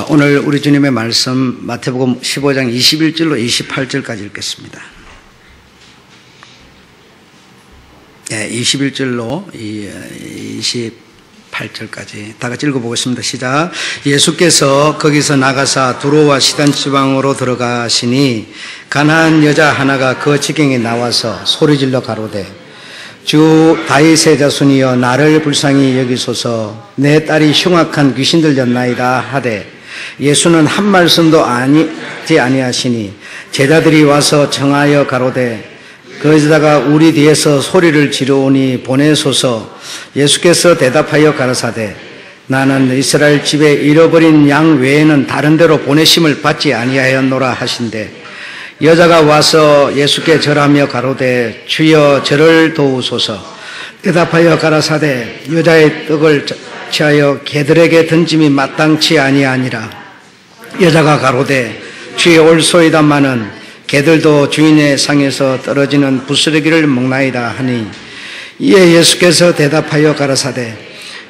오늘 우리 주님의 말씀 마태복음 15장 21절로 28절까지 읽겠습니다. 21절로 28절까지 다 같이 읽어보겠습니다. 시작. 예수께서 거기서 나가사 두로와 시돈 지방으로 들어가시니 가난한 여자 하나가 그 지경에 나와서 소리질러 가로되 주 다윗의 자손이여 나를 불쌍히 여기소서 내 딸이 흉악한 귀신 들렸나이다 하되 예수는 한 말씀도 하지 아니하시니 제자들이 와서 청하여 가로되 그 여자가 우리 뒤에서 소리를 지르오니 보내소서. 예수께서 대답하여 가라사대 나는 이스라엘 집에 잃어버린 양 외에는 다른 데로 보내심을 받지 아니하였노라 하신대 여자가 와서 예수께 절하며 가로되 주여 저를 도우소서. 대답하여 가라사대 여자의 떡을 취하여 개들에게 던짐이 마땅치 아니하니라. 여자가 가로되 주여 올소이다마는 개들도 주인의 상에서 떨어지는 부스러기를 먹나이다 하니 이에 예수께서 대답하여 가라사대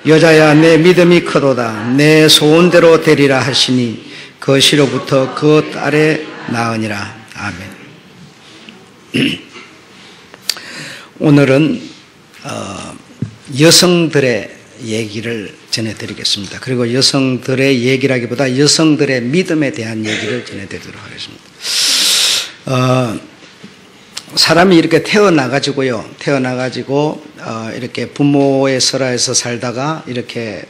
여자야 내 믿음이 크도다 내 소원대로 되리라 하시니 그 시로부터 그 딸에 나으니라. 아멘. 오늘은 여성들의 얘기를 전해드리겠습니다. 그리고 여성들의 얘기라기보다 여성들의 믿음에 대한 얘기를 전해드리도록 하겠습니다. 사람이 이렇게 태어나가지고 이렇게 부모의 설하에서 살다가 이렇게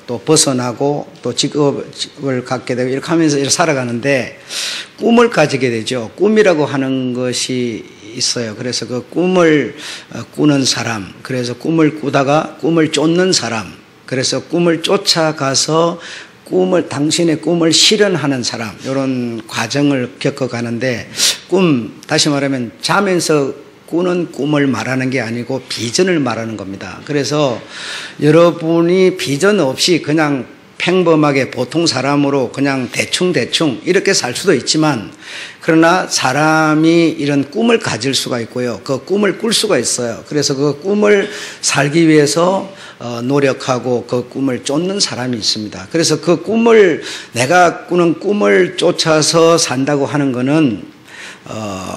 또 벗어나고 또 직업을 갖게 되고 이렇게 하면서 이렇게 살아가는데 꿈을 가지게 되죠. 꿈이라고 하는 것이 있어요. 그래서 그 꿈을 꾸는 사람, 그래서 꿈을 꾸다가 꿈을 쫓는 사람, 그래서 꿈을 쫓아가서 당신의 꿈을 실현하는 사람, 이런 과정을 겪어가는데 다시 말하면 자면서 꾸는 꿈을 말하는 게 아니고 비전을 말하는 겁니다. 그래서 여러분이 비전 없이 그냥 평범하게 보통 사람으로 그냥 대충 이렇게 살 수도 있지만 그러나 사람이 이런 꿈을 가질 수가 있고요. 그 꿈을 꿀 수가 있어요. 그래서 그 꿈을 살기 위해서 노력하고 그 꿈을 쫓는 사람이 있습니다. 그래서 그 꿈을 내가 꾸는 꿈을 쫓아서 산다고 하는 거는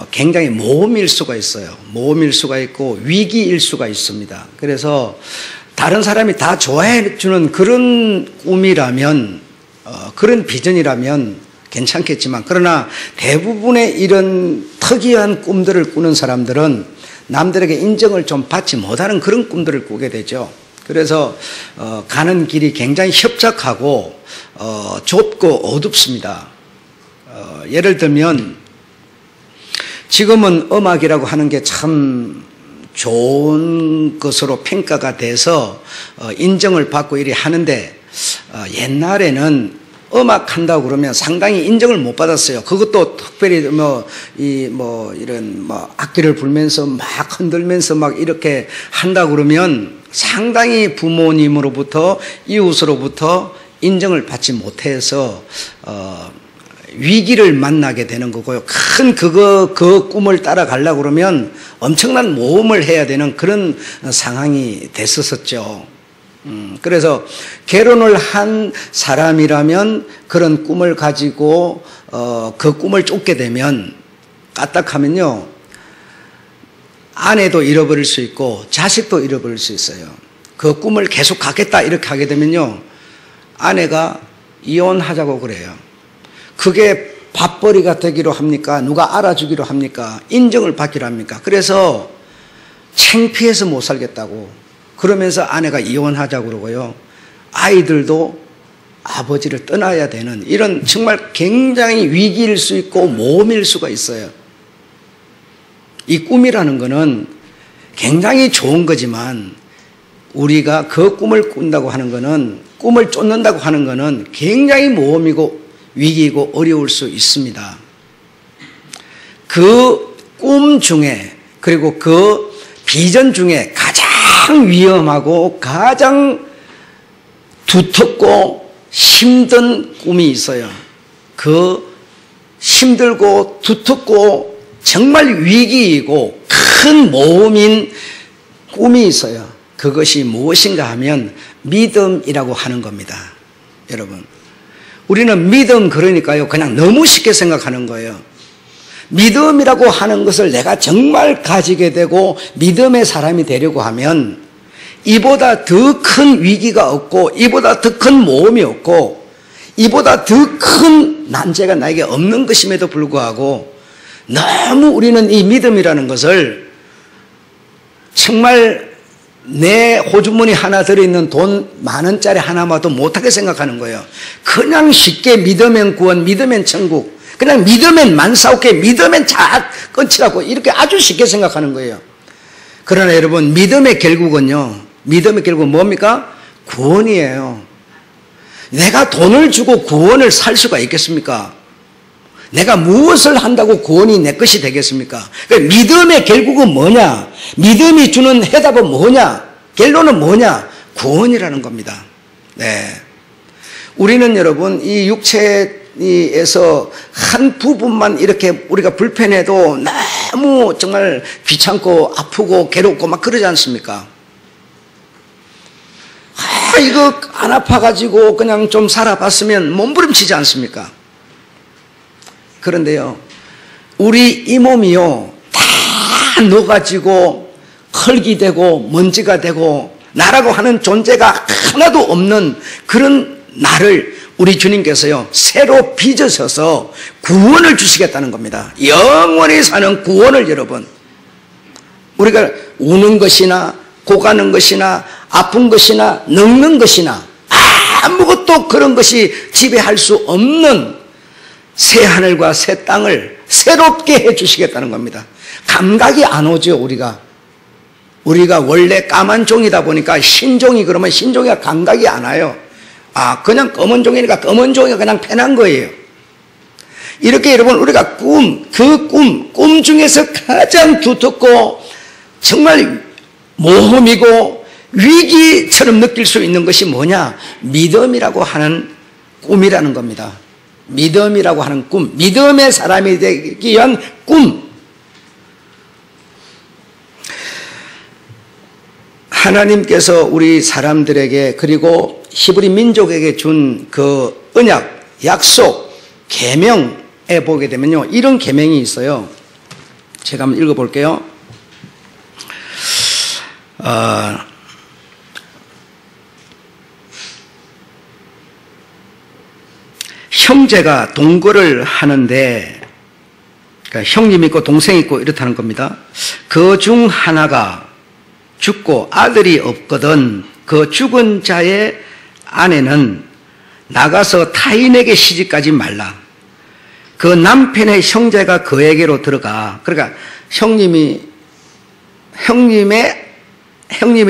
굉장히 모험일 수가 있어요. 모험일 수가 있고 위기일 수가 있습니다. 그래서 다른 사람이 다 좋아해 주는 그런 꿈이라면 그런 비전이라면 괜찮겠지만 그러나 대부분의 이런 특이한 꿈들을 꾸는 사람들은 남들에게 인정을 좀 받지 못하는 그런 꿈들을 꾸게 되죠. 그래서 가는 길이 굉장히 협착하고 좁고 어둡습니다. 예를 들면 지금은 음악이라고 하는 게 참 좋은 것으로 평가가 돼서 인정을 받고 이래 하는데 옛날에는 음악 한다고 그러면 상당히 인정을 못 받았어요. 그것도 특별히 이런 악기를 불면서 막 흔들면서 막 이렇게 한다고 그러면 상당히 부모님으로부터 이웃으로부터 인정을 받지 못해서 위기를 만나게 되는 거고요. 그 꿈을 따라가려고 그러면 엄청난 모험을 해야 되는 그런 상황이 됐었죠. 그래서 결혼을 한 사람이라면 그런 꿈을 가지고 그 꿈을 쫓게 되면 까딱하면요. 아내도 잃어버릴 수 있고 자식도 잃어버릴 수 있어요. 그 꿈을 계속 갖겠다 이렇게 하게 되면요. 아내가 이혼하자고 그래요. 그게 밥벌이가 되기로 합니까? 누가 알아주기로 합니까? 인정을 받기로 합니까? 그래서 창피해서 못 살겠다고 그러면서 아내가 이혼하자고 그러고요. 아이들도 아버지를 떠나야 되는 이런 정말 굉장히 위기일 수 있고 모험일 수가 있어요. 이 꿈이라는 거는 굉장히 좋은 거지만 우리가 그 꿈을 꾼다고 하는 거는 꿈을 쫓는다고 하는 거는 굉장히 모험이고 위기이고 어려울 수 있습니다. 그 꿈 중에 그리고 그 비전 중에 가장 위험하고 가장 두텁고 힘든 꿈이 있어요. 그 힘들고 두텁고 정말 위기이고 큰 모험인 꿈이 있어요. 그것이 무엇인가 하면 믿음이라고 하는 겁니다. 여러분 우리는 믿음 그러니까요, 그냥 너무 쉽게 생각하는 거예요. 믿음이라고 하는 것을 내가 정말 가지게 되고 믿음의 사람이 되려고 하면 이보다 더 큰 위기가 없고 이보다 더 큰 모험이 없고 이보다 더 큰 난제가 나에게 없는 것임에도 불구하고 너무 우리는 이 믿음이라는 것을 정말 내 호주머니 하나 들어있는 돈 10,000원짜리 하나마도 못하게 생각하는 거예요. 그냥 쉽게 믿으면 구원, 믿으면 천국, 그냥 믿으면 만사오케, 믿으면 잘 끊치라고 이렇게 아주 쉽게 생각하는 거예요. 그러나 여러분, 믿음의 결국은요, 믿음의 결국은 뭡니까? 구원이에요. 내가 돈을 주고 구원을 살 수가 있겠습니까? 내가 무엇을 한다고 구원이 내 것이 되겠습니까? 그러니까 믿음의 결국은 뭐냐? 믿음이 주는 해답은 뭐냐? 결론은 뭐냐? 구원이라는 겁니다. 네. 우리는 여러분, 이 육체에서 한 부분만 이렇게 우리가 불편해도 너무 정말 귀찮고 아프고 괴롭고 막 그러지 않습니까? 이거 안 아파가지고 그냥 좀 살아봤으면 몸부림치지 않습니까? 그런데요, 우리 이 몸이요, 다 녹아지고 흙이 되고 먼지가 되고 나라고 하는 존재가 하나도 없는 그런 나를 우리 주님께서요, 새로 빚으셔서 구원을 주시겠다는 겁니다. 영원히 사는 구원을 여러분. 우리가 우는 것이나 고가는 것이나 아픈 것이나 늙는 것이나 아무것도 그런 것이 지배할 수 없는 새 하늘과 새 땅을 새롭게 해 주시겠다는 겁니다. 감각이 안 오죠, 우리가 원래 까만 종이다 보니까 신종이 그러면 신종이가 감각이 안 와요. 그냥 검은 종이니까 검은 종이가 그냥 편한 거예요. 이렇게 여러분, 우리가 꿈 중에서 가장 두텁고 정말 모험이고 위기처럼 느낄 수 있는 것이 뭐냐? 믿음이라고 하는 꿈이라는 겁니다. 믿음이라고 하는 꿈, 믿음의 사람이 되기 위한 꿈. 하나님께서 우리 사람들에게 그리고 히브리 민족에게 준 그 언약, 약속, 계명에 보게 되면요, 이런 계명이 있어요. 제가 한번 읽어볼게요. 형제가 동거를 하는데, 그러니까 형님 있고 동생 있고 이렇다는 겁니다. 그 중 하나가 죽고 아들이 없거든 그 죽은 자의 아내는 나가서 타인에게 시집가지 말라. 그 남편의 형제가 그에게로 들어가. 그러니까 형님이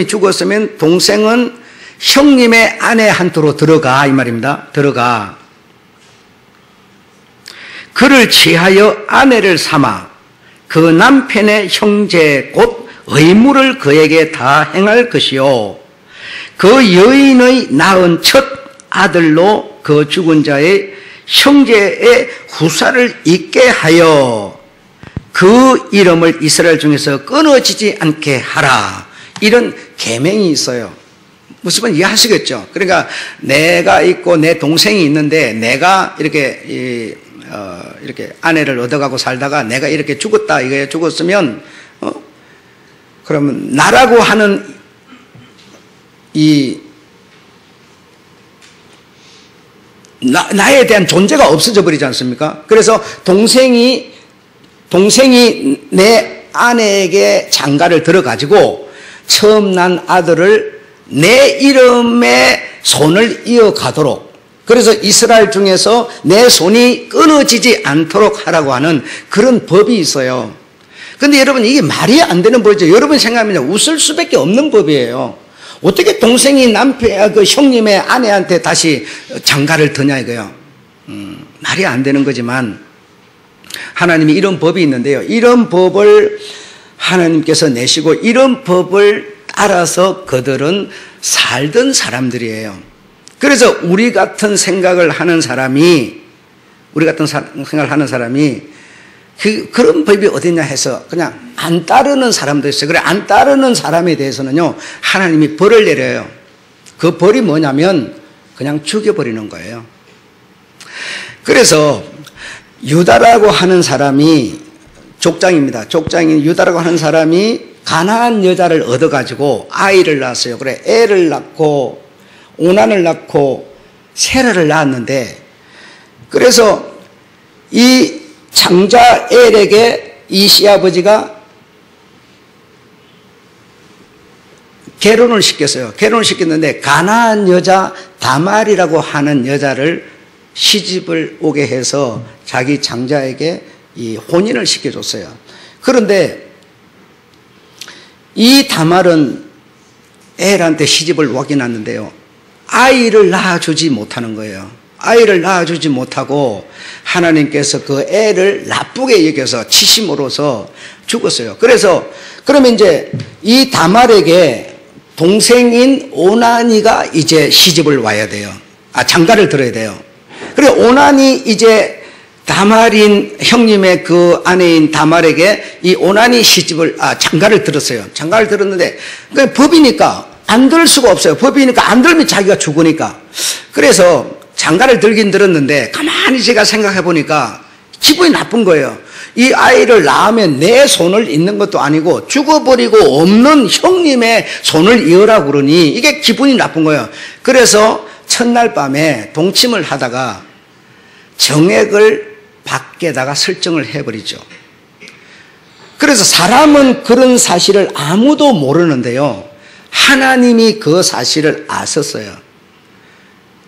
죽었으면 동생은 형님의 아내한테로 들어가, 이 말입니다. 들어가. 그를 취하여 아내를 삼아 그 남편의 형제 곧 의무를 그에게 다 행할 것이요, 그 여인의 낳은 첫 아들로 그 죽은 자의 형제의 후사를 있게 하여 그 이름을 이스라엘 중에서 끊어지지 않게 하라. 이런 계명이 있어요. 무슨 말 이해하시겠죠? 그러니까 내가 있고 내 동생이 있는데 내가 이렇게 이렇게 아내를 얻어가고 살다가 내가 이렇게 죽었다 이거에 죽었으면 그러면 나라고 하는 나에 대한 존재가 없어져 버리지 않습니까? 그래서 동생이 내 아내에게 장가를 들어가지고 처음 난 아들을 내 이름의 손을 이어가도록, 그래서 이스라엘 중에서 내 손이 끊어지지 않도록 하라고 하는 그런 법이 있어요. 근데 여러분, 이게 말이 안 되는 법이죠. 여러분 생각하면 웃을 수밖에 없는 법이에요. 어떻게 동생이 그 형님의 아내한테 다시 장가를 드냐 이거요. 말이 안 되는 거지만 하나님이 이런 법이 있는데요. 이런 법을 하나님께서 내시고 이런 법을 따라서 그들은 살던 사람들이에요. 그래서 우리 같은 생각을 하는 사람이 그런 법이 어딨냐 해서 그냥 안 따르는 사람도 있어요. 그래, 안 따르는 사람에 대해서는요, 하나님이 벌을 내려요. 그 벌이 뭐냐면 그냥 죽여버리는 거예요. 그래서 유다라고 하는 사람이 족장입니다. 족장인 유다라고 하는 사람이 가나안 여자를 얻어가지고 아이를 낳았어요. 그래, 애를 낳고 오난을 낳고 세라를 낳았는데, 그래서 이 장자 엘에게 이 시아버지가 결혼을 시켰어요. 결혼을 시켰는데 가나안 여자 다말이라고 하는 여자를 시집을 오게 해서 자기 장자에게 이 혼인을 시켜줬어요. 그런데 이 다말은 엘한테 시집을 오긴 왔는데요, 아이를 낳아주지 못하는 거예요. 아이를 낳아주지 못하고 하나님께서 그 애를 나쁘게 여겨서 치심으로써 죽었어요. 그래서 그러면 이제 이 다말에게 동생인 오나니가 이제 시집을 와야 돼요. 장가를 들어야 돼요. 그래, 오난이 이제 다말인 형님의 그 아내인 다말에게 이 오난이 장가를 들었어요. 장가를 들었는데, 그 법이니까 안 들 수가 없어요. 법이니까 안 들면 자기가 죽으니까. 그래서 장가를 들긴 들었는데, 가만히 제가 생각해 보니까 기분이 나쁜 거예요. 이 아이를 낳으면 내 손을 잇는 것도 아니고 죽어버리고 없는 형님의 손을 이으라고 그러니 이게 기분이 나쁜 거예요. 그래서 첫날 밤에 동침을 하다가 정액을 밖에다가 설정을 해버리죠. 그래서 사람은 그런 사실을 아무도 모르는데요, 하나님이 그 사실을 아셨어요.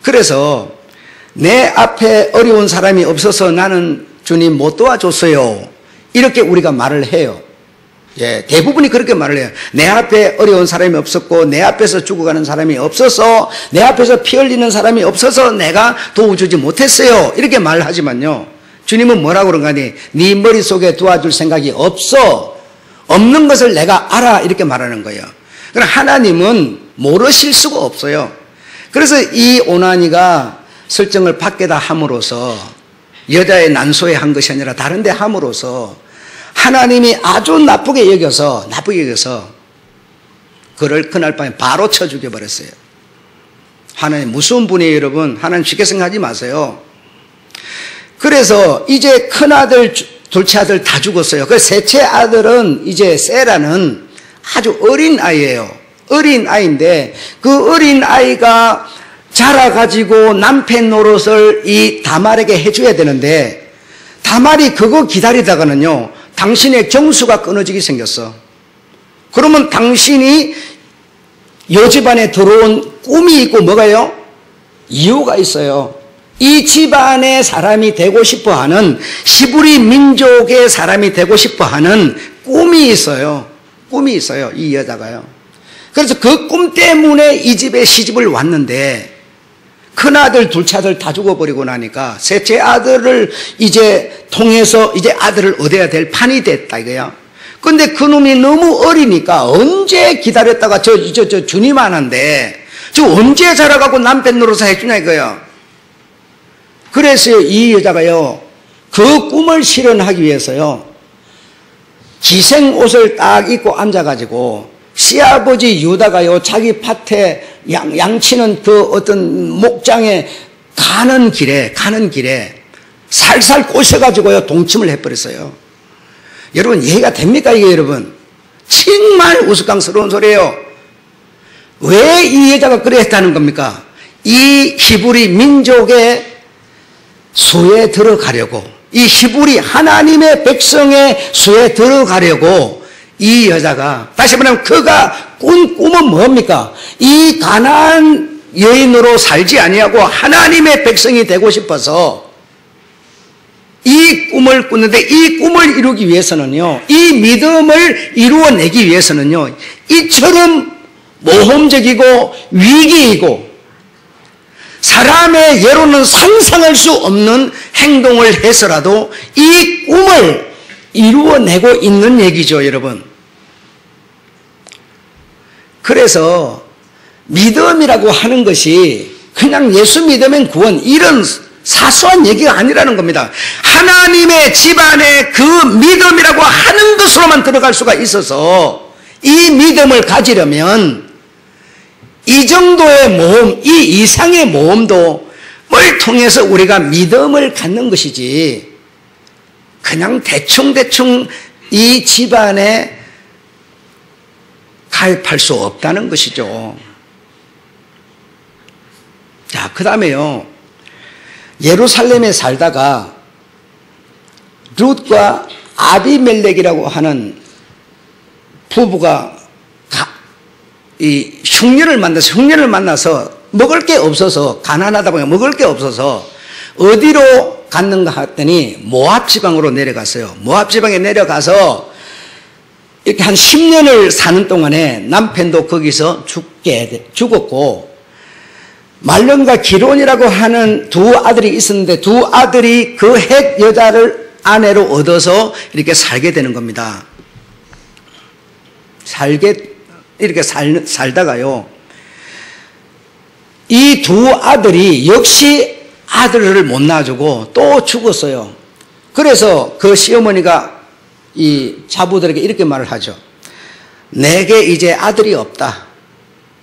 그래서 내 앞에 어려운 사람이 없어서 나는 주님 못 도와줬어요, 이렇게 우리가 말을 해요. 예, 대부분이 그렇게 말을 해요. 내 앞에 어려운 사람이 없었고 내 앞에서 죽어가는 사람이 없어서, 내 앞에서 피 흘리는 사람이 없어서 내가 도와주지 못했어요, 이렇게 말을 하지만요, 주님은 뭐라고 그런가니, 네 머릿속에 도와줄 생각이 없어, 없는 것을 내가 알아, 이렇게 말하는 거예요. 그러나 하나님은 모르실 수가 없어요. 그래서 이 오나니가 설정을 밖에다 함으로써 여자의 난소에 한 것이 아니라 다른 데 함으로써 하나님이 아주 나쁘게 여겨서 그를 그날 밤에 바로 쳐 죽여버렸어요. 하나님 무서운 분이에요, 여러분. 하나님 쉽게 생각하지 마세요. 그래서 이제 큰아들, 둘째 아들 다 죽었어요. 그 셋째 아들은 이제 세라는 아주 어린 아이예요. 어린 아이인데 그 어린 아이가 자라가지고 남편 노릇을 이 다말에게 해줘야 되는데, 다말이 그거 기다리다가는요, 당신의 정수가 끊어지게 생겼어. 그러면 당신이 요 집안에 들어온 꿈이 있고 뭐가요? 이유가 있어요. 이 집안의 사람이 되고 싶어하는, 히브리 민족의 사람이 되고 싶어하는 꿈이 있어요. 꿈이 있어요, 이 여자가요. 그래서 그 꿈 때문에 이 집에 시집을 왔는데, 큰아들, 둘째 아들 다 죽어버리고 나니까 셋째 아들을 이제 통해서 이제 아들을 얻어야 될 판이 됐다 이거야. 근데 그놈이 너무 어리니까 언제 기다렸다가 저 주님 하나인데 저 언제 자라가고 남편 노릇을 해주냐 이거야. 그래서 이 여자가요, 그 꿈을 실현하기 위해서요, 기생 옷을 딱 입고 앉아가지고 시아버지 유다가요, 자기 밭에 양치는 그 어떤 목장에 가는 길에 살살 꼬셔가지고요, 동침을 해버렸어요. 여러분, 이해가 됩니까, 이게 여러분? 정말 우스꽝스러운 소리예요. 왜 이 여자가 그랬다는 겁니까? 이 히브리 민족의 수에 들어가려고, 이 히브리 하나님의 백성의 수에 들어가려고 이 여자가, 다시 말하면 그가 꾼 꿈은 뭡니까? 이 가나안 여인으로 살지 아니하고 하나님의 백성이 되고 싶어서 이 꿈을 꾸는데, 이 꿈을 이루기 위해서는요, 이 믿음을 이루어내기 위해서는요, 이처럼 모험적이고 위기이고 사람의 예로는 상상할 수 없는 행동을 해서라도 이 꿈을 이루어내고 있는 얘기죠, 여러분. 그래서 믿음이라고 하는 것이 그냥 예수 믿으면 구원, 이런 사소한 얘기가 아니라는 겁니다. 하나님의 집안에 그 믿음이라고 하는 것으로만 들어갈 수가 있어서, 이 믿음을 가지려면 이 정도의 모험, 이 이상의 모험도 통해서 우리가 믿음을 갖는 것이지 그냥 대충 이 집안에 가입할 수 없다는 것이죠. 자, 그 다음에요. 예루살렘에 살다가 룻과 아비멜렉이라고 하는 부부가 이 흉년을 만나서 먹을 게 없어서, 가난하다 보니까 먹을 게 없어서 어디로 갔는가 했더니 모압 지방으로 내려갔어요. 모압 지방에 내려가서 이렇게 한 10년을 사는 동안에 남편도 거기서 죽었고, 말론과 기론이라고 하는 두 아들이 있었는데 두 아들이 그 헷 여자를 아내로 얻어서 이렇게 살게 되는 겁니다. 이렇게 살다가요, 이 두 아들이 역시 아들을 못 낳아주고 또 죽었어요. 그래서 그 시어머니가 이 자부들에게 이렇게 말을 하죠. 내게 이제 아들이 없다.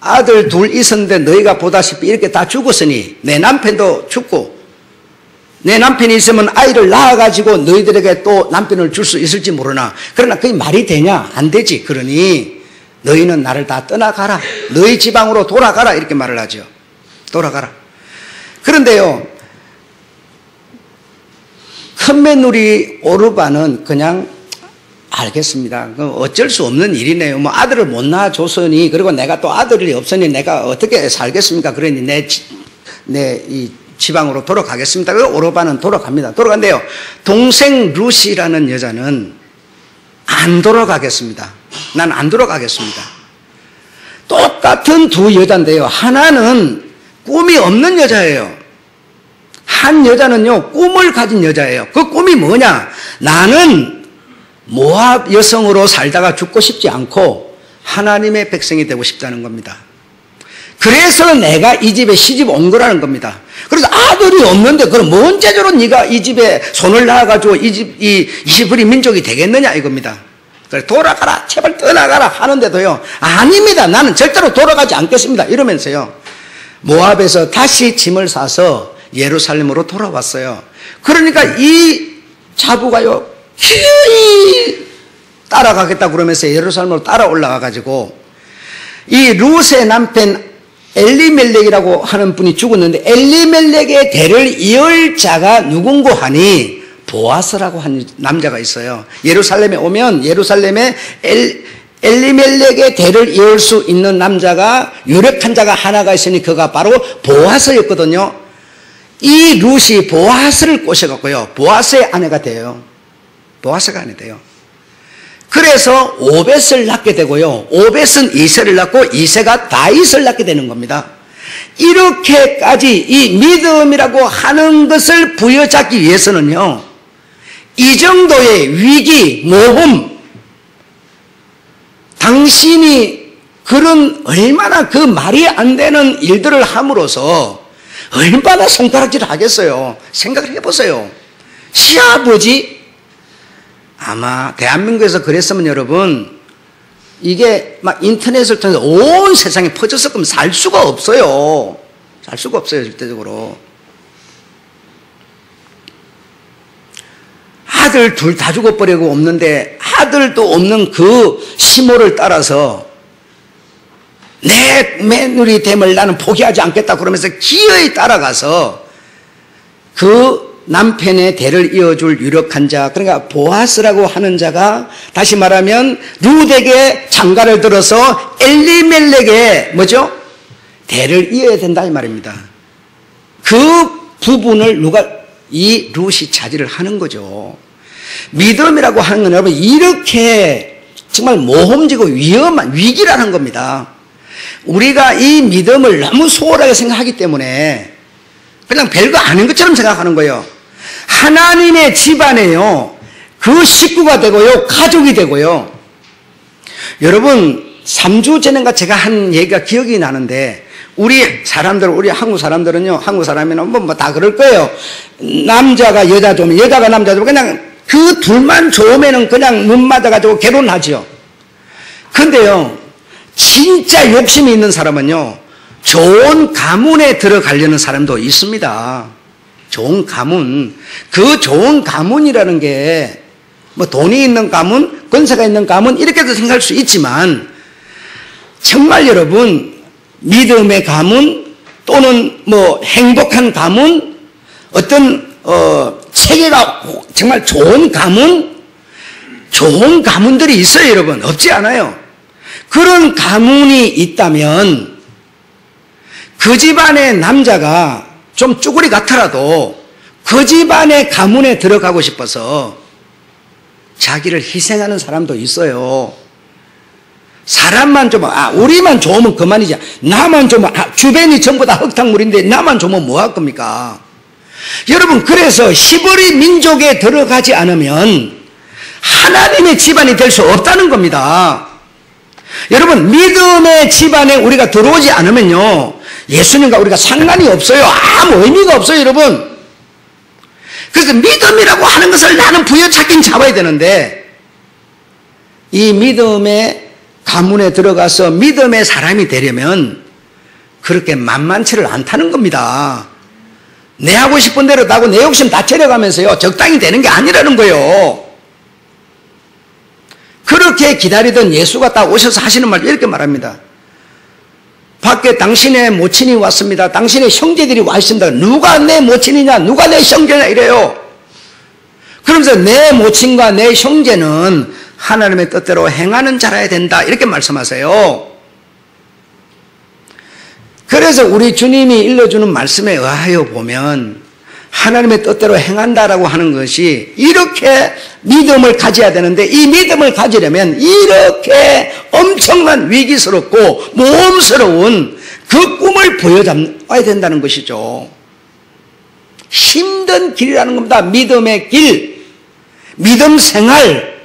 아들 둘 있었는데 너희가 보다시피 이렇게 다 죽었으니 내 남편도 죽고, 내 남편이 있으면 아이를 낳아가지고 너희들에게 또 남편을 줄 수 있을지 모르나, 그러나 그게 말이 되냐? 안 되지. 그러니 너희는 나를 다 떠나가라. 너희 지방으로 돌아가라. 이렇게 말을 하죠. 돌아가라. 그런데요, 큰 며느리 오르바는 그냥 알겠습니다. 어쩔 수 없는 일이네요. 뭐 아들을 못 낳아줬으니, 그리고 내가 또 아들이 없으니 내가 어떻게 살겠습니까? 그러니 내 이 지방으로 돌아가겠습니다. 그리고 오르바는 돌아갑니다. 돌아간대요. 동생 루시라는 여자는 안 돌아가겠습니다. 난 안 돌아가겠습니다. 똑같은 두 여자인데요. 하나는 꿈이 없는 여자예요. 한 여자는요, 꿈을 가진 여자예요. 그 꿈이 뭐냐? 나는 모압 여성으로 살다가 죽고 싶지 않고 하나님의 백성이 되고 싶다는 겁니다. 그래서 내가 이 집에 시집 온 거라는 겁니다. 그래서 아들이 없는데 그럼 뭔 재주로 네가 이 집에 손을 놔가지고 이 히브리 민족이 되겠느냐 이겁니다. 그래, 돌아가라, 제발 떠나가라 하는데도요, 아닙니다. 나는 절대로 돌아가지 않겠습니다. 이러면서요, 모압에서 다시 짐을 싸서 예루살렘으로 돌아왔어요. 그러니까 이 자부가요, 기어이 따라가겠다 그러면서 예루살렘으로 따라 올라가가지고 이 룻의 남편 엘리멜렉이라고 하는 분이 죽었는데, 엘리멜렉의 대를 이을 자가 누군고 하니 보아스라고 하는 남자가 있어요. 예루살렘에 오면 예루살렘에 엘리멜렉의 대를 이을 수 있는 남자가, 유력한 자가 하나가 있으니 그가 바로 보아스였거든요. 이 룻이 보아스를 꼬셔갖고요, 보아스의 아내가 돼요. 보아스가 아내 돼요. 그래서 오벳을 낳게 되고요, 오벳은 이새를 낳고 이새가 다윗을 낳게 되는 겁니다. 이렇게까지 이 믿음이라고 하는 것을 부여잡기 위해서는요, 이 정도의 위기, 모험, 당신이 그런 얼마나 그 말이 안 되는 일들을 함으로써 얼마나 손가락질을 하겠어요. 생각을 해보세요. 시아버지, 아마 대한민국에서 그랬으면 여러분, 이게 막 인터넷을 통해서 온 세상에 퍼졌을 거면 살 수가 없어요. 살 수가 없어요, 절대적으로. 아들 둘 다 죽어버리고 없는데, 아들도 없는 그 시모를 따라서 내 며느리 됨을 나는 포기하지 않겠다 그러면서 기어이 따라가서 그 남편의 대를 이어줄 유력한 자, 그러니까 보아스라고 하는 자가, 다시 말하면 룻에게 장가를 들어서 엘리멜렉의 뭐죠? 대를 이어야 된다 이 말입니다. 그 부분을 이 룻이 차지를 하는 거죠. 믿음이라고 하는 건 여러분 이렇게 정말 모험지고 위험한 위기라는 겁니다. 우리가 이 믿음을 너무 소홀하게 생각하기 때문에 그냥 별거 아닌 것처럼 생각하는 거예요. 하나님의 집안에요, 그 식구가 되고요, 가족이 되고요. 여러분 3주 전인가 제가 한 얘기가 기억이 나는데, 우리 한국 사람들은요, 한국 사람이면 뭐 다 그럴 거예요. 남자가 여자 좋으면, 여자가 남자 좋으면 그냥 그 둘만 좋으면은 그냥 눈 맞아가지고 결혼하지요. 근데요, 진짜 욕심이 있는 사람은요, 좋은 가문에 들어가려는 사람도 있습니다. 좋은 가문. 그 좋은 가문이라는 게 뭐 돈이 있는 가문, 권세가 있는 가문 이렇게도 생각할 수 있지만 정말 여러분 믿음의 가문 또는 뭐 행복한 가문 어떤 체계가 정말 좋은 가문 좋은 가문들이 있어요 여러분. 없지 않아요. 그런 가문이 있다면 그 집안의 남자가 좀 쭈구리 같더라도 그 집안의 가문에 들어가고 싶어서 자기를 희생하는 사람도 있어요. 사람만 좀, 우리만 좋으면 그만이지. 나만 좀, 주변이 전부 다 흙탕물인데 나만 좋으면 뭐 할 겁니까? 여러분, 그래서 히브리 민족에 들어가지 않으면 하나님의 집안이 될 수 없다는 겁니다. 여러분, 믿음의 집안에 우리가 들어오지 않으면요, 예수님과 우리가 상관이 없어요. 아무 의미가 없어요, 여러분. 그래서 믿음이라고 하는 것을 나는 부여잡긴 잡아야 되는데 이 믿음의 가문에 들어가서 믿음의 사람이 되려면 그렇게 만만치를 않다는 겁니다. 내 하고 싶은 대로 나고 내 욕심 다 채려가면서요 적당히 되는 게 아니라는 거예요. 그렇게 기다리던 예수가 딱 오셔서 하시는 말 이렇게 말합니다. 밖에 당신의 모친이 왔습니다. 당신의 형제들이 와 있습니다. 누가 내 모친이냐 누가 내 형제냐 이래요. 그러면서 내 모친과 내 형제는 하나님의 뜻대로 행하는 자라야 된다 이렇게 말씀하세요. 그래서 우리 주님이 일러주는 말씀에 의하여 보면 하나님의 뜻대로 행한다라고 하는 것이 이렇게 믿음을 가져야 되는데 이 믿음을 가지려면 이렇게 엄청난 위기스럽고 모험스러운 그 꿈을 보여잡아야 된다는 것이죠. 힘든 길이라는 겁니다. 믿음의 길, 믿음 생활,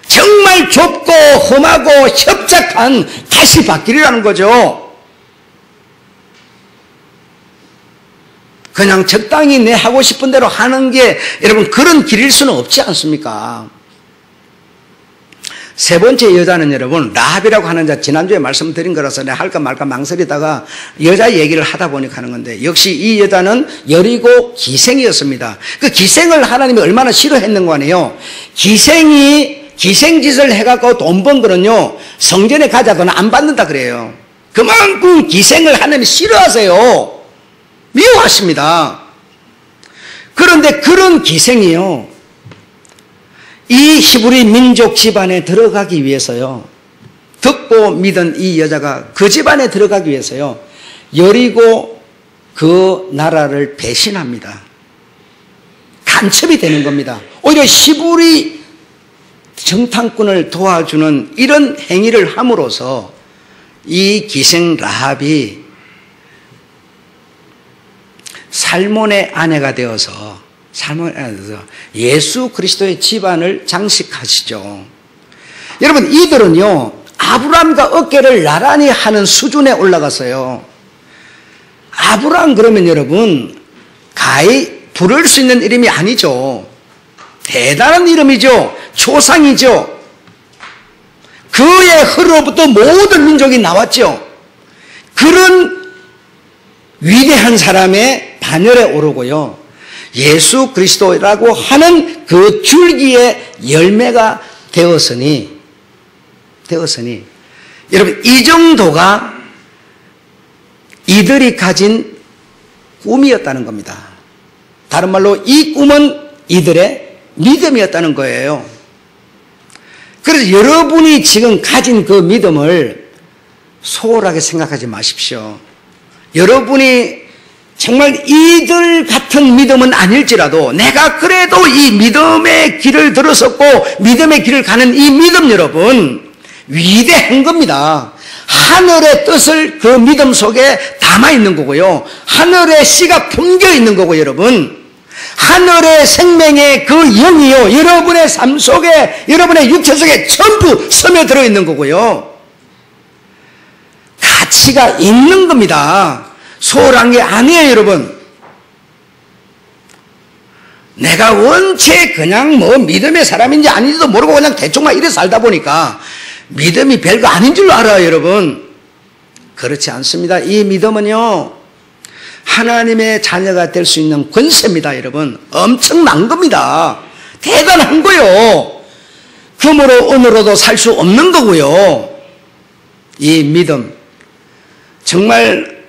정말 좁고 험하고 협착한 가시밭길이라는 거죠. 그냥 적당히 내 하고 싶은 대로 하는 게 여러분 그런 길일 수는 없지 않습니까? 세 번째 여자는 여러분 라합이라고 하는 자 지난주에 말씀드린 거라서 내가 할까 말까 망설이다가 여자 얘기를 하다 보니까 하는 건데 역시 이 여자는 여리고 기생이었습니다. 그 기생을 하나님이 얼마나 싫어했는 거 아니에요? 기생짓을 해갖고 돈 번 거는요 성전에 가자고는 안 받는다 그래요. 그만큼 기생을 하나님이 싫어하세요. 미워하십니다. 그런데 그런 기생이요 이 히브리 민족 집안에 들어가기 위해서요 듣고 믿은 이 여자가 그 집안에 들어가기 위해서요 여리고 그 나라를 배신합니다. 간첩이 되는 겁니다. 오히려 히브리 정탐꾼을 도와주는 이런 행위를 함으로써 이 기생 라합이 살몬의 아내가 되어서 예수 그리스도의 집안을 장식하시죠. 여러분 이들은요 아브라함과 어깨를 나란히 하는 수준에 올라갔어요. 아브라함 그러면 여러분 가히 부를 수 있는 이름이 아니죠. 대단한 이름이죠. 초상이죠. 그의 흐로부터 모든 민족이 나왔죠. 그런 위대한 사람의 반열에 오르고요 예수 그리스도라고 하는 그 줄기의 열매가 되었으니 여러분 이 정도가 이들이 가진 꿈이었다는 겁니다. 다른 말로 이 꿈은 이들의 믿음이었다는 거예요. 그래서 여러분이 지금 가진 그 믿음을 소홀하게 생각하지 마십시오. 여러분이 정말 이들 같은 믿음은 아닐지라도 내가 그래도 이 믿음의 길을 들었었고 믿음의 길을 가는 이 믿음 여러분 위대한 겁니다. 하늘의 뜻을 그 믿음 속에 담아 있는 거고요 하늘의 씨가 품겨 있는 거고 여러분 하늘의 생명의 그 영이요 여러분의 삶 속에 여러분의 육체 속에 전부 스며들어 있는 거고요 가치가 있는 겁니다. 소홀한 게 아니에요 여러분. 내가 원체 그냥 뭐 믿음의 사람인지 아닌지도 모르고 그냥 대충만 이래 살다 보니까 믿음이 별거 아닌 줄 알아요 여러분. 그렇지 않습니다. 이 믿음은요, 하나님의 자녀가 될 수 있는 권세입니다, 여러분. 엄청난 겁니다. 대단한 거요. 금으로 은으로도 살 수 없는 거고요. 이 믿음, 정말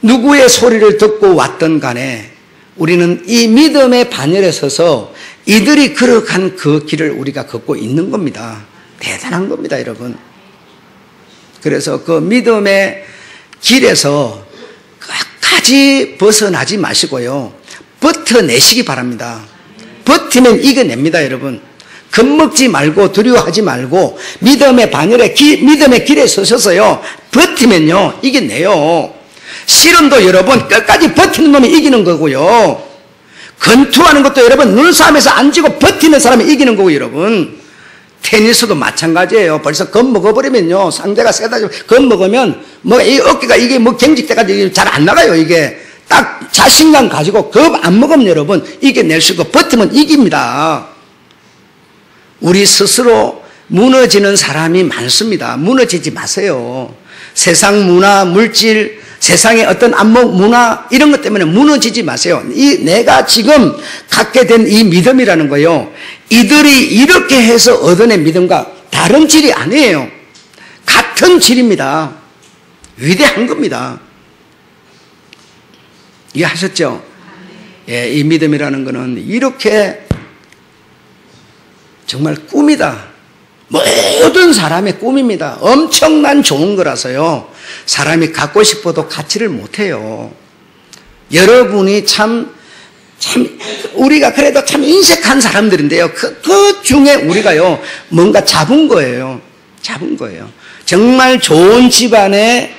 누구의 소리를 듣고 왔던 간에 우리는 이 믿음의 반열에 서서 이들이 걸어간 그 길을 우리가 걷고 있는 겁니다. 대단한 겁니다, 여러분. 그래서 그 믿음의 길에서 끝까지 벗어나지 마시고요, 버텨내시기 바랍니다. 버티면 이겨냅니다, 여러분. 겁먹지 말고 두려워하지 말고 믿음의 반열에 믿음의 길에 서셔서요, 버티면요 이겨내요. 씨름도 여러분 끝까지 버티는 놈이 이기는 거고요, 권투하는 것도 여러분 눈싸움에서 안 지고 버티는 사람이 이기는 거고, 여러분 테니스도 마찬가지예요. 벌써 겁먹어버리면요, 상대가 세다 겁먹으면 뭐 이 어깨가 이게 뭐 경직돼가지고 잘 안 나가요. 이게 딱 자신감 가지고 겁 안 먹으면 여러분 이겨낼 수 있고 버티면 이깁니다. 우리 스스로 무너지는 사람이 많습니다. 무너지지 마세요. 세상 문화, 물질, 세상의 어떤 안목, 문화 이런 것 때문에 무너지지 마세요. 내가 지금 갖게 된 이 믿음이라는 거요, 이들이 이렇게 해서 얻어낸 믿음과 다른 질이 아니에요. 같은 질입니다. 위대한 겁니다. 이해하셨죠? 예, 이 믿음이라는 거는 이렇게 정말 꿈이다. 모든 사람의 꿈입니다. 엄청난 좋은 거라서요, 사람이 갖고 싶어도 갖지를 못해요. 여러분이 우리가 그래도 참 인색한 사람들인데요, 그 중에 우리가요 뭔가 잡은 거예요. 잡은 거예요. 정말 좋은 집안에,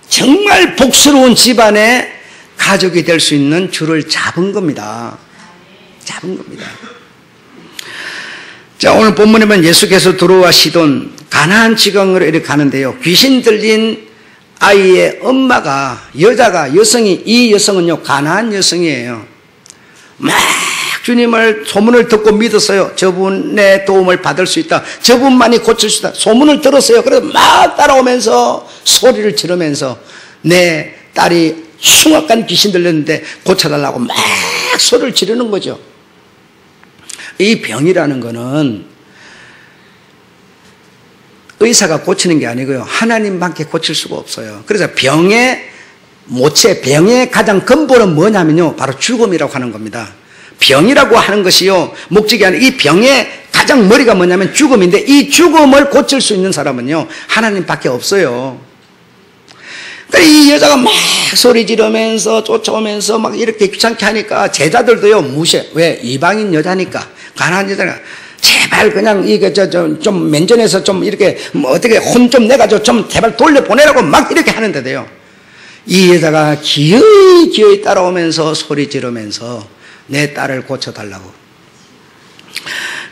정말 복스러운 집안에 가족이 될 수 있는 줄을 잡은 겁니다. 잡은 겁니다. 자, 오늘 본문에 보면 예수께서 들어와시던 가나안 지방으로 이렇게 가는데요, 귀신 들린 아이의 엄마가, 여성이, 이 여성은요 가나안 여성이에요. 막 주님을 소문을 듣고 믿었어요. 저분의 도움을 받을 수 있다, 저분만이 고칠 수 있다 소문을 들었어요. 그래서 막 따라오면서 소리를 지르면서 내 딸이 흉악한 귀신 들렸는데 고쳐달라고 막 소리를 지르는 거죠. 이 병이라는 거는 의사가 고치는 게 아니고요, 하나님밖에 고칠 수가 없어요. 그래서 병의 모체, 병의 가장 근본은 뭐냐면요, 바로 죽음이라고 하는 겁니다. 병이라고 하는 것이요, 목적이 아니라 이 병의 가장 머리가 뭐냐면 죽음인데, 이 죽음을 고칠 수 있는 사람은요 하나님밖에 없어요. 이 여자가 막 소리 지르면서 쫓아오면서 막 이렇게 귀찮게 하니까 제자들도요 무시해. 왜? 이방인 여자니까, 가난한 여자가 제발 그냥 이게 좀 면전에서 좀 이렇게 뭐 어떻게 혼 좀 내가지고 좀 제발 돌려보내라고 막 이렇게 하는데도요, 이 여자가 기어이 따라오면서 소리 지르면서 내 딸을 고쳐달라고.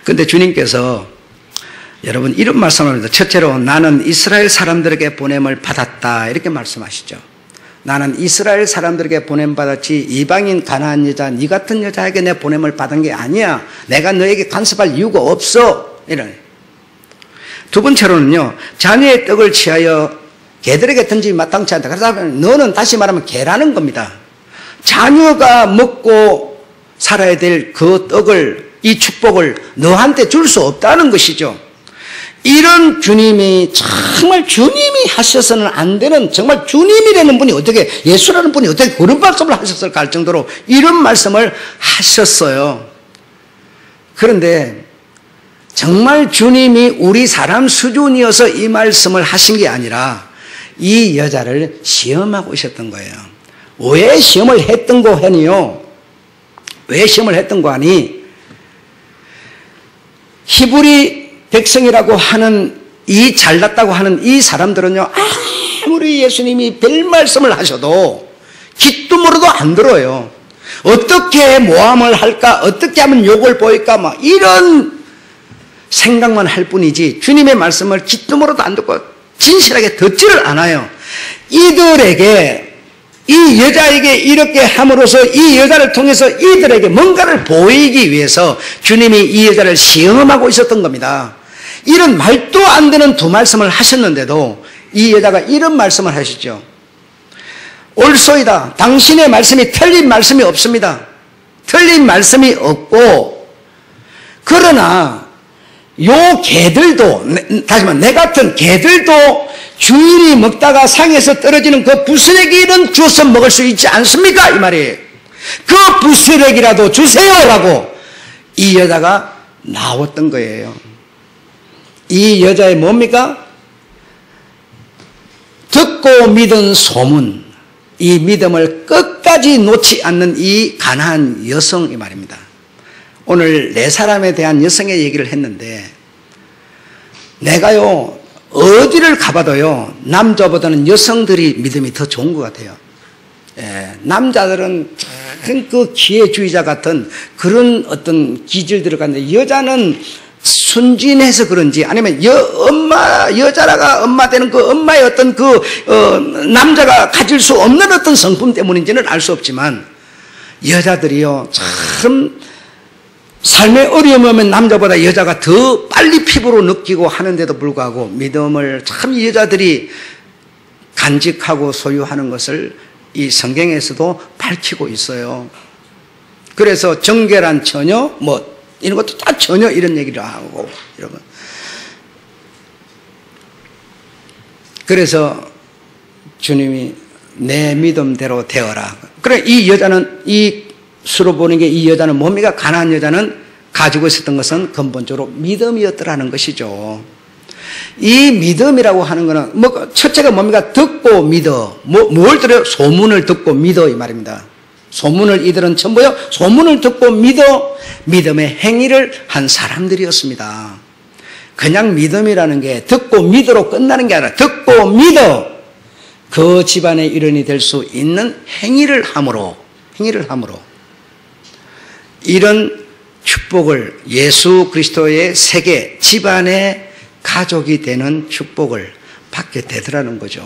근데 주님께서 여러분 이런 말씀을 합니다. 첫째로, 나는 이스라엘 사람들에게 보냄을 받았다, 이렇게 말씀하시죠. 나는 이스라엘 사람들에게 보냄받았지 이방인 가나안 여자, 네 같은 여자에게 내 보냄을 받은 게 아니야. 내가 너에게 간섭할 이유가 없어. 이런. 두 번째로는요, 자녀의 떡을 취하여 개들에게 던지기 마땅치 않다. 그러다 보면 너는 다시 말하면 개라는 겁니다. 자녀가 먹고 살아야 될 그 떡을, 이 축복을 너한테 줄 수 없다는 것이죠. 이런 주님이, 정말 주님이 하셔서는 안 되는, 정말 주님이라는 분이 어떻게, 예수라는 분이 어떻게 그런 말씀을 하셨을까 할 정도로 이런 말씀을 하셨어요. 그런데 정말 주님이 우리 사람 수준이어서 이 말씀을 하신 게 아니라 이 여자를 시험하고 있었던 거예요. 왜 시험을 했던 거 하니요? 왜 시험을 했던 거 하니? 히브리 백성이라고 하는, 이 잘났다고 하는 이 사람들은요, 아무리 예수님이 별 말씀을 하셔도 귓등으로도 안 들어요. 어떻게 모함을 할까, 어떻게 하면 욕을 보일까, 막 이런 생각만 할 뿐이지 주님의 말씀을 귓등으로도 안 듣고 진실하게 듣지를 않아요. 이들에게, 이 여자에게 이렇게 함으로써 이 여자를 통해서 이들에게 뭔가를 보이기 위해서 주님이 이 여자를 시험하고 있었던 겁니다. 이런 말도 안 되는 두 말씀을 하셨는데도 이 여자가 이런 말씀을 하시죠. 옳소이다. 당신의 말씀이 틀린 말씀이 없습니다. 틀린 말씀이 없고, 그러나 요 개들도, 다시 말해 내 같은 개들도 주인이 먹다가 상에서 떨어지는 그 부스레기는 주워서 먹을 수 있지 않습니까? 이 말이에요. 그 부스레기라도 주세요라고 이 여자가 나왔던 거예요. 이 여자의 뭡니까? 듣고 믿은 소문, 이 믿음을 끝까지 놓지 않는 이 가난한 여성이 말입니다. 오늘 네 사람에 대한 여성의 얘기를 했는데, 내가요 어디를 가봐도요 남자보다는 여성들이 믿음이 더 좋은 것 같아요. 예, 남자들은 큰 그 기회주의자 같은 그런 어떤 기질들을 갖는데, 여자는 순진해서 그런지 아니면 여자라가 엄마 되는 그 엄마의 어떤 남자가 가질 수 없는 어떤 성품 때문인지는 알 수 없지만, 여자들이요 참 삶의 어려움이 오면 남자보다 여자가 더 빨리 피부로 느끼고 하는데도 불구하고 믿음을 참 여자들이 간직하고 소유하는 것을 이 성경에서도 밝히고 있어요. 그래서 정결한 처녀 이런 것도 다 처녀 이런 얘기를 하고, 여러분. 그래서 주님이 내 믿음대로 되어라. 그래, 이 여자는, 이 수로 보는 게 이 여자는 뭡니까? 가난한 여자는 가지고 있었던 것은 근본적으로 믿음이었더라는 것이죠. 이 믿음이라고 하는 거는 첫째가 뭡니까? 듣고 믿어. 뭘 들어요? 소문을 듣고 믿어 이 말입니다. 소문을 이들은 전부요 소문을 듣고 믿어 믿음의 행위를 한 사람들이었습니다. 그냥 믿음이라는 게 듣고 믿어로 끝나는 게 아니라 듣고 믿어 그 집안의 일원이 될 수 있는 행위를 함으로 이런 축복을, 예수 그리스도의 세계 집안의 가족이 되는 축복을 받게 되더라는 거죠.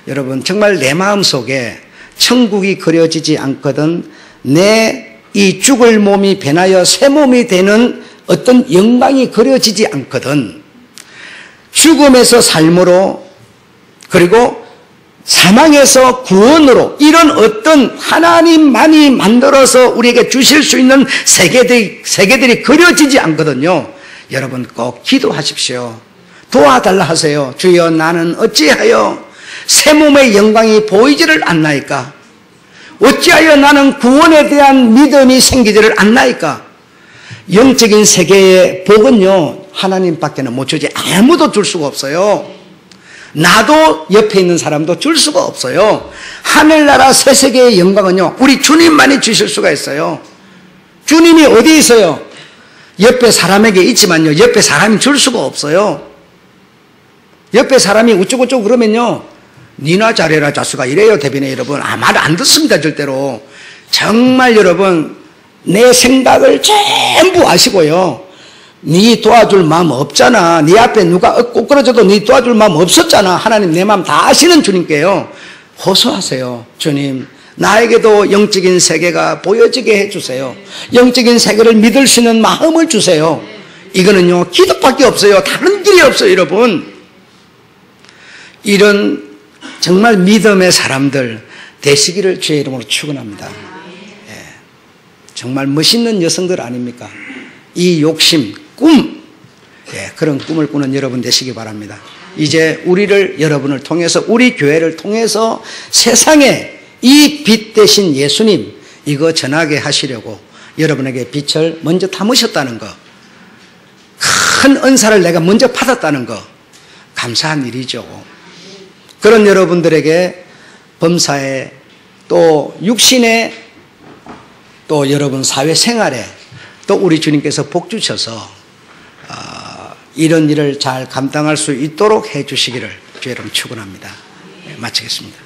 여러분, 정말 내 마음속에 천국이 그려지지 않거든 내 이 죽을 몸이 변하여 새 몸이 되는 어떤 영광이 그려지지 않거든 죽음에서 삶으로, 그리고 사망에서 구원으로, 이런 어떤 하나님만이 만들어서 우리에게 주실 수 있는 세계들이 그려지지 않거든요. 여러분 꼭 기도하십시오. 도와달라 하세요. 주여, 나는 어찌하여 새 몸의 영광이 보이지를 않나이까? 어찌하여 나는 구원에 대한 믿음이 생기지를 않나이까? 영적인 세계의 복은요 하나님밖에는 못 주지, 아무도 줄 수가 없어요. 나도 옆에 있는 사람도 줄 수가 없어요. 하늘나라 새 세계의 영광은요 우리 주님만이 주실 수가 있어요. 주님이 어디 있어요? 옆에 사람에게 있지만요 옆에 사람이 줄 수가 없어요. 옆에 사람이 우쭈고쭈 그러면요 니나 잘해라 자수가 이래요. 대변에 여러분, 말 안 듣습니다 절대로. 정말 여러분 내 생각을 전부 아시고요, 네 도와줄 마음 없잖아. 네 앞에 누가 꼬꾸러져도 네 도와줄 마음 없었잖아. 하나님 내 마음 다 아시는 주님께요 호소하세요. 주님, 나에게도 영적인 세계가 보여지게 해주세요. 영적인 세계를 믿을 수 있는 마음을 주세요. 이거는요 기도밖에 없어요. 다른 길이 없어요. 여러분, 이런 정말 믿음의 사람들 되시기를 주의 이름으로 축원합니다. 예. 정말 멋있는 여성들 아닙니까? 이 욕심, 꿈, 예, 그런 꿈을 꾸는 여러분 되시기 바랍니다. 이제 우리를, 여러분을 통해서, 우리 교회를 통해서 세상에 이 빛 대신 예수님, 이거 전하게 하시려고 여러분에게 빛을 먼저 담으셨다는 거, 큰 은사를 내가 먼저 받았다는 거, 감사한 일이죠. 그런 여러분들에게 범사에, 또 육신에, 또 여러분 사회생활에 또 우리 주님께서 복 주셔서 이런 일을 잘 감당할 수 있도록 해 주시기를 주의 이름 축원합니다. 마치겠습니다.